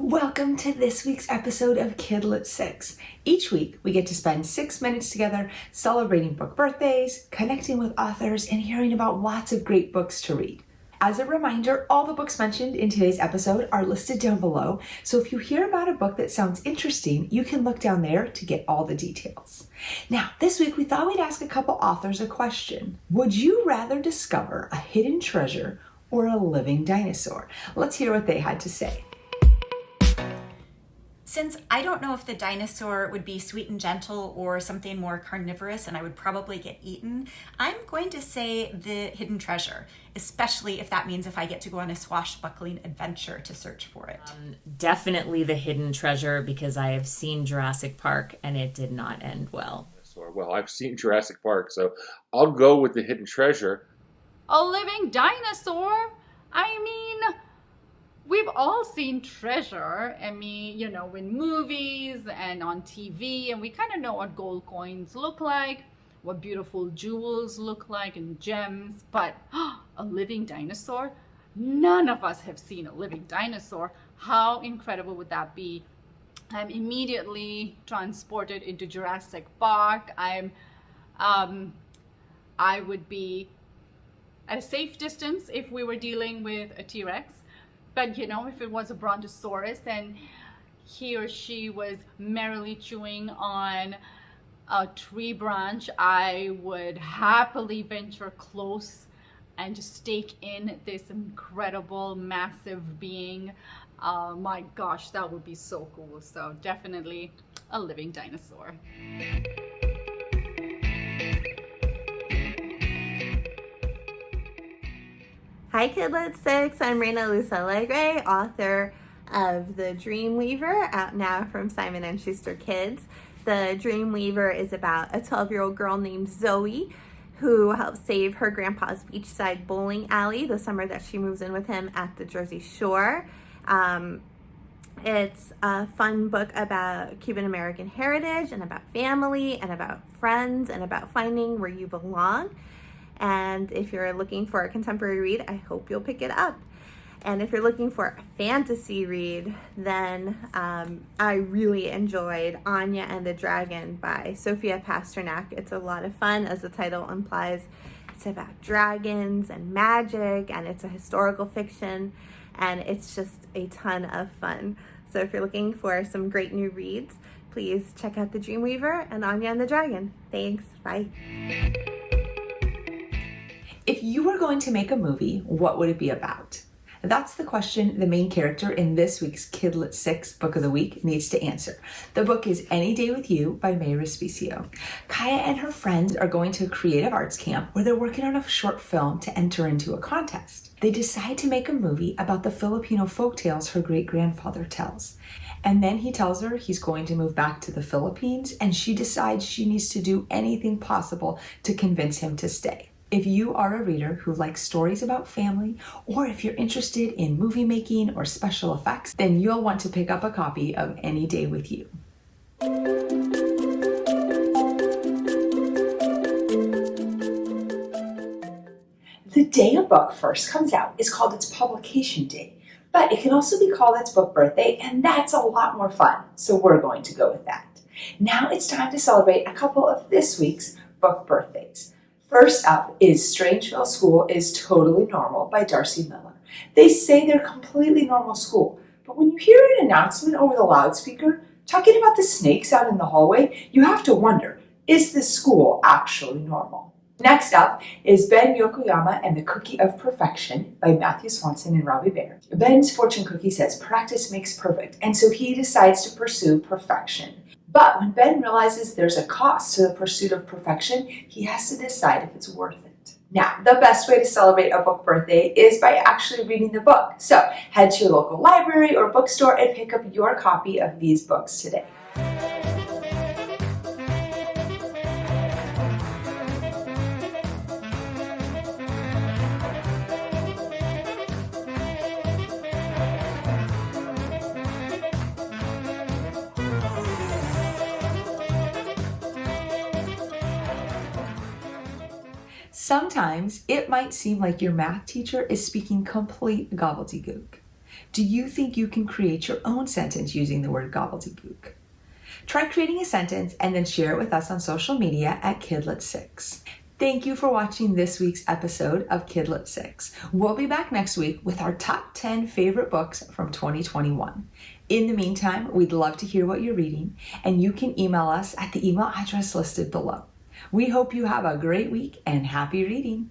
Welcome to this week's episode of Kidlet 6. Each week, we get to spend 6 minutes together celebrating book birthdays, connecting with authors, and hearing about lots of great books to read. As a reminder, all the books mentioned in today's episode are listed down below, so if you hear about a book that sounds interesting, you can look down there to get all the details. Now, this week, we thought we'd ask a couple authors a question. Would you rather discover a hidden treasure or a living dinosaur? Let's hear what they had to say. Since I don't know if the dinosaur would be sweet and gentle or something more carnivorous and I would probably get eaten, I'm going to say the hidden treasure, especially if that means if I get to go on a swashbuckling adventure to search for it. Definitely the hidden treasure because I have seen Jurassic Park and it did not end well. Well, I've seen Jurassic Park, so I'll go with the hidden treasure. A living dinosaur? I mean, we've all seen treasure. I mean, in movies and on TV, and we kind of know what gold coins look like, what beautiful jewels look like, and gems. But a living dinosaur? None of us have seen a living dinosaur. How incredible would that be? I'm immediately transported into Jurassic Park. I would be at a safe distance if we were dealing with a T-Rex. But if it was a brontosaurus and he or she was merrily chewing on a tree branch, I would happily venture close and just stake in this incredible, massive being. My gosh, that would be so cool. So definitely a living dinosaur. Hi Kidlet 6, I'm Reina Alegre, author of The Dreamweaver, out now from Simon & Schuster Kids. The Dreamweaver is about a 12-year-old girl named Zoe who helps save her grandpa's beachside bowling alley the summer that she moves in with him at the Jersey Shore. It's a fun book about Cuban American heritage and about family and about friends and about finding where you belong. And if you're looking for a contemporary read, I hope you'll pick it up. And if you're looking for a fantasy read, then I really enjoyed Anya and the Dragon by Sofiya Pasternack. It's a lot of fun, as the title implies. It's about dragons and magic, and it's a historical fiction, and it's just a ton of fun. So if you're looking for some great new reads, please check out The Dreamweaver and Anya and the Dragon. Thanks, bye. If you were going to make a movie, what would it be about? That's the question the main character in this week's Kidlet 6 Book of the Week needs to answer. The book is Any Day With You by Mae Respicio. Kaya and her friends are going to a creative arts camp where they're working on a short film to enter into a contest. They decide to make a movie about the Filipino folktales her great-grandfather tells. And then he tells her he's going to move back to the Philippines, and she decides she needs to do anything possible to convince him to stay. If you are a reader who likes stories about family, or if you're interested in movie making or special effects, then you'll want to pick up a copy of Any Day With You. The day a book first comes out is called its publication date, but it can also be called its book birthday, and that's a lot more fun, so we're going to go with that. Now it's time to celebrate a couple of this week's book birthdays. First up is Strangeville School is Totally Normal by Darcy Miller. They say they're a completely normal school, but when you hear an announcement over the loudspeaker talking about the snakes out in the hallway, you have to wonder, is this school actually normal? Next up is Ben Yokoyama and the Cookie of Perfection by Matthew Swanson and Robbi Behr. Ben's fortune cookie says practice makes perfect, and so he decides to pursue perfection. But when Ben realizes there's a cost to the pursuit of perfection, he has to decide if it's worth it. Now, the best way to celebrate a book birthday is by actually reading the book. So head to your local library or bookstore and pick up your copy of these books today. Sometimes it might seem like your math teacher is speaking complete gobbledygook. Do you think you can create your own sentence using the word gobbledygook? Try creating a sentence and then share it with us on social media at Kidlet6. Thank you for watching this week's episode of Kidlet 6. We'll be back next week with our top 10 favorite books from 2021. In the meantime, we'd love to hear what you're reading, and you can email us at the email address listed below. We hope you have a great week and happy reading.